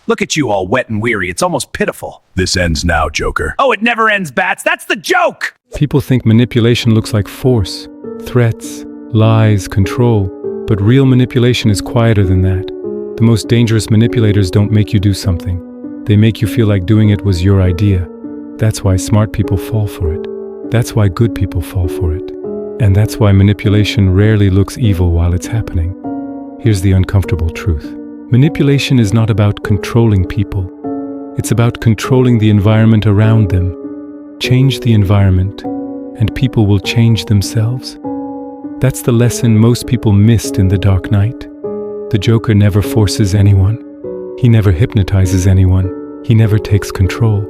Look at you all wet and weary. It's almost pitiful. This ends now, Joker. Oh, it never ends, Bats. That's the joke! People think manipulation looks like force, threats, lies, control, but real manipulation is quieter than that. The most dangerous manipulators don't make you do something. They make you feel like doing it was your idea. That's why smart people fall for it. That's why good people fall for it. And that's why manipulation rarely looks evil while it's happening. Here's the uncomfortable truth. Manipulation is not about controlling people. It's about controlling the environment around them. Change the environment, and people will change themselves. That's the lesson most people missed in The Dark Knight. The Joker never forces anyone. He never hypnotizes anyone. He never takes control.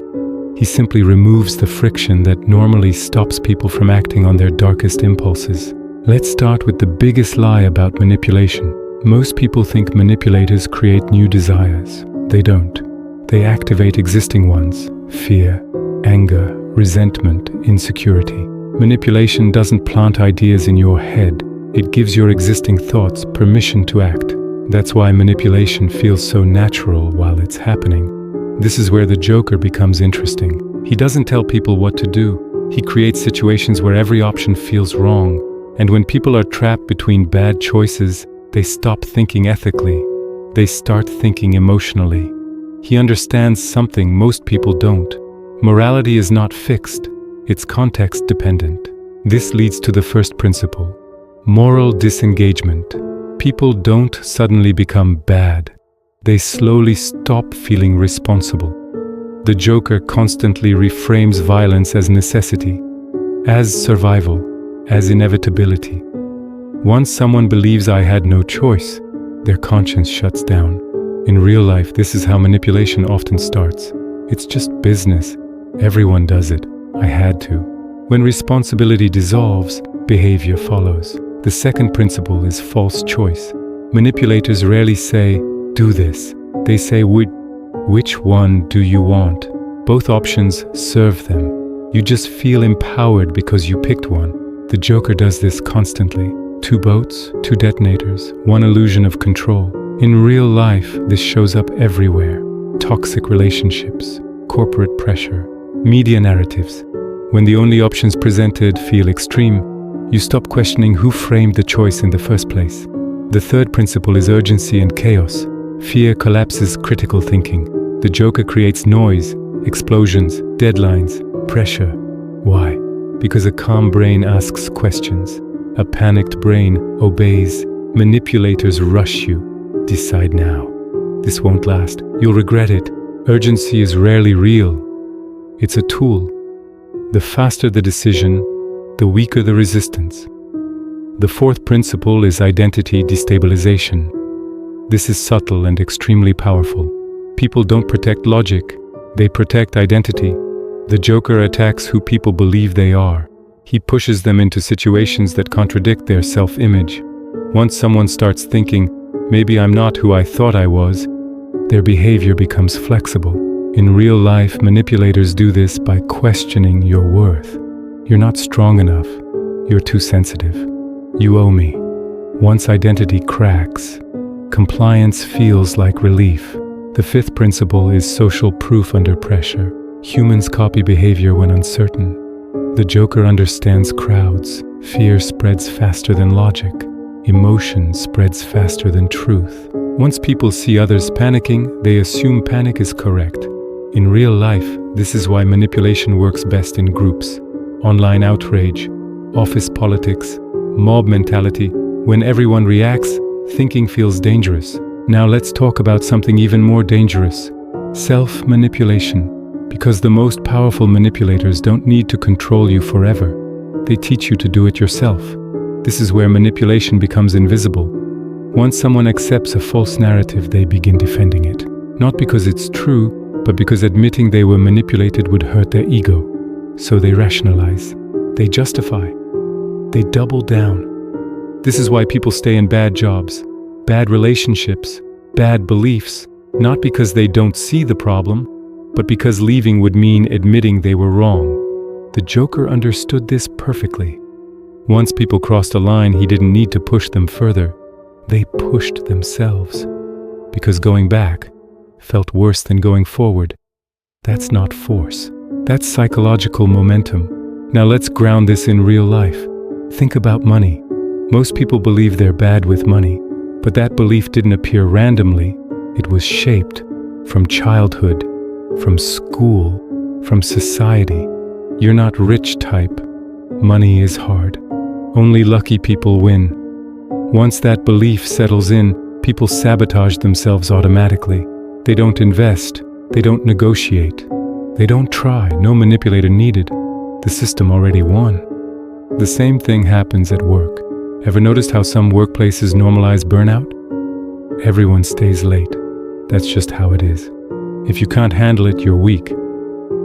He simply removes the friction that normally stops people from acting on their darkest impulses. Let's start with the biggest lie about manipulation. Most people think manipulators create new desires. They don't. They activate existing ones: fear, anger, resentment, insecurity. Manipulation doesn't plant ideas in your head. It gives your existing thoughts permission to act. That's why manipulation feels so natural while it's happening. This is where the Joker becomes interesting. He doesn't tell people what to do. He creates situations where every option feels wrong. And when people are trapped between bad choices, they stop thinking ethically. They start thinking emotionally. He understands something most people don't. Morality is not fixed. It's context dependent. This leads to the first principle: moral disengagement. People don't suddenly become bad. They slowly stop feeling responsible. The Joker constantly reframes violence as necessity, as survival, as inevitability. Once someone believes I had no choice, their conscience shuts down. In real life, this is how manipulation often starts. It's just business. Everyone does it. I had to. When responsibility dissolves, behavior follows. The second principle is false choice. Manipulators rarely say, "Do this." They say, "Which one do you want?" Both options serve them. You just feel empowered because you picked one. The Joker does this constantly. 2 boats, 2 detonators, 1 illusion of control. In real life, this shows up everywhere. Toxic relationships, corporate pressure, media narratives. When the only options presented feel extreme, you stop questioning who framed the choice in the first place. The third principle is urgency and chaos. Fear collapses critical thinking. The Joker creates noise, explosions, deadlines, pressure. Why? Because a calm brain asks questions. A panicked brain obeys. Manipulators rush you. Decide now. This won't last. You'll regret it. Urgency is rarely real. It's a tool. The faster the decision, the weaker the resistance. The fourth principle is identity destabilization. This is subtle and extremely powerful. People don't protect logic. They protect identity. The Joker attacks who people believe they are. He pushes them into situations that contradict their self-image. Once someone starts thinking, "Maybe I'm not who I thought I was," their behavior becomes flexible. In real life, manipulators do this by questioning your worth. You're not strong enough. You're too sensitive. You owe me. Once identity cracks, compliance feels like relief. The fifth principle is social proof under pressure. Humans copy behavior when uncertain. The Joker understands crowds. Fear spreads faster than logic. Emotion spreads faster than truth. Once people see others panicking, they assume panic is correct. In real life, this is why manipulation works best in groups. Online outrage, office politics, mob mentality. When everyone reacts, thinking feels dangerous. Now let's talk about something even more dangerous: self-manipulation. Because the most powerful manipulators don't need to control you forever. They teach you to do it yourself. This is where manipulation becomes invisible. Once someone accepts a false narrative, they begin defending it. Not because it's true, but because admitting they were manipulated would hurt their ego. So they rationalize. They justify. They double down. This is why people stay in bad jobs, bad relationships, bad beliefs, not because they don't see the problem, but because leaving would mean admitting they were wrong. The Joker understood this perfectly. Once people crossed a line, he didn't need to push them further. They pushed themselves. Because going back felt worse than going forward. That's not force. That's psychological momentum. Now let's ground this in real life. Think about money. Most people believe they're bad with money, but that belief didn't appear randomly. It was shaped from childhood, from school, from society. You're not rich type. Money is hard. Only lucky people win. Once that belief settles in, people sabotage themselves automatically. They don't invest. They don't negotiate. They don't try. No manipulator needed. The system already won. The same thing happens at work. Ever noticed how some workplaces normalize burnout? Everyone stays late. That's just how it is. If you can't handle it, you're weak.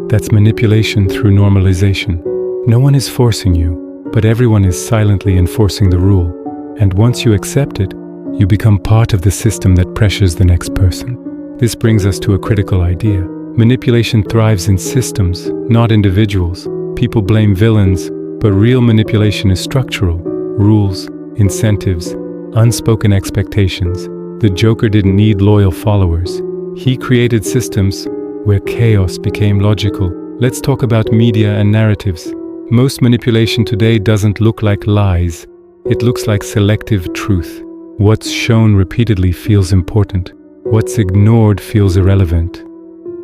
That's manipulation through normalization. No one is forcing you, but everyone is silently enforcing the rule. And once you accept it, you become part of the system that pressures the next person. This brings us to a critical idea. Manipulation thrives in systems, not individuals. People blame villains, but real manipulation is structural. Rules, incentives, unspoken expectations. The Joker didn't need loyal followers. He created systems where chaos became logical. Let's talk about media and narratives. Most manipulation today doesn't look like lies. It looks like selective truth. What's shown repeatedly feels important. What's ignored feels irrelevant.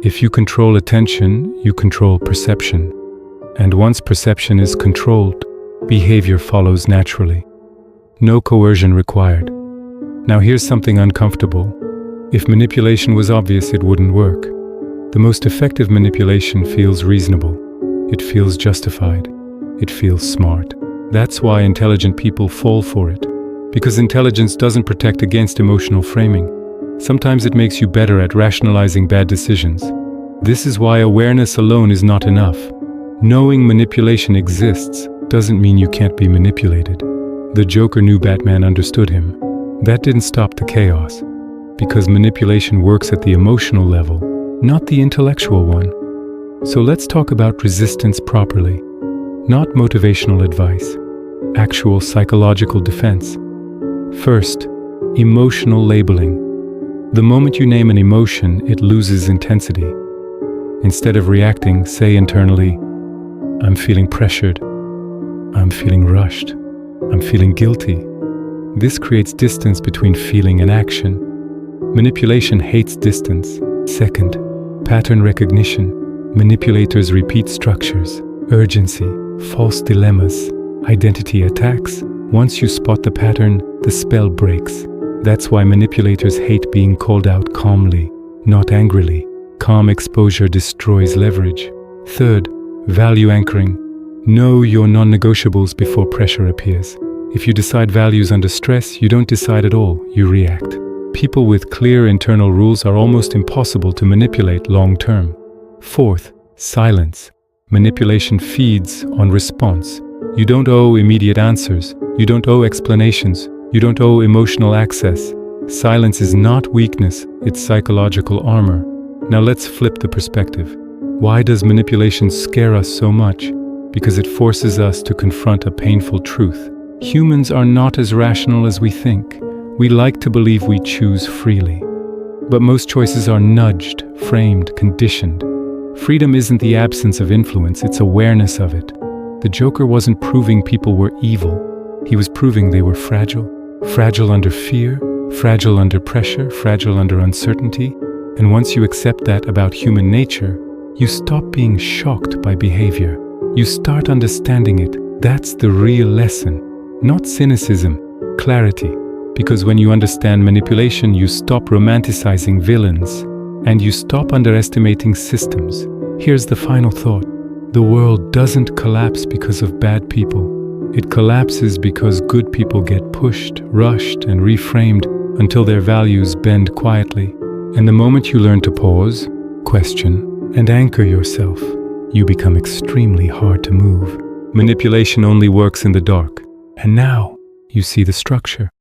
If you control attention, you control perception. And once perception is controlled, behavior follows naturally. No coercion required. Now here's something uncomfortable. If manipulation was obvious, it wouldn't work. The most effective manipulation feels reasonable. It feels justified. It feels smart. That's why intelligent people fall for it. Because intelligence doesn't protect against emotional framing. Sometimes it makes you better at rationalizing bad decisions. This is why awareness alone is not enough. Knowing manipulation exists doesn't mean you can't be manipulated. The Joker knew Batman understood him. That didn't stop the chaos. Because manipulation works at the emotional level, not the intellectual one. So let's talk about resistance properly. Not motivational advice. Actual psychological defense. First, emotional labeling. The moment you name an emotion, it loses intensity. Instead of reacting, say internally, I'm feeling pressured. I'm feeling rushed. I'm feeling guilty. This creates distance between feeling and action. Manipulation hates distance. Second, pattern recognition. Manipulators repeat structures, urgency, false dilemmas, identity attacks. Once you spot the pattern, the spell breaks. That's why manipulators hate being called out calmly, not angrily. Calm exposure destroys leverage. Third, value anchoring. Know your non-negotiables before pressure appears. If you decide values under stress, you don't decide at all, you react. People with clear internal rules are almost impossible to manipulate long-term. Fourth, silence. Manipulation feeds on response. You don't owe immediate answers. You don't owe explanations. You don't owe emotional access. Silence is not weakness, it's psychological armor. Now let's flip the perspective. Why does manipulation scare us so much? Because it forces us to confront a painful truth. Humans are not as rational as we think. We like to believe we choose freely. But most choices are nudged, framed, conditioned. Freedom isn't the absence of influence, it's awareness of it. The Joker wasn't proving people were evil. He was proving they were fragile. Fragile under fear, fragile under pressure, fragile under uncertainty. And once you accept that about human nature, you stop being shocked by behavior. You start understanding it. That's the real lesson. Not cynicism, clarity. Because when you understand manipulation, you stop romanticizing villains and you stop underestimating systems. Here's the final thought. The world doesn't collapse because of bad people. It collapses because good people get pushed, rushed, and reframed until their values bend quietly. And the moment you learn to pause, question, and anchor yourself, you become extremely hard to move. Manipulation only works in the dark. And now you see the structure.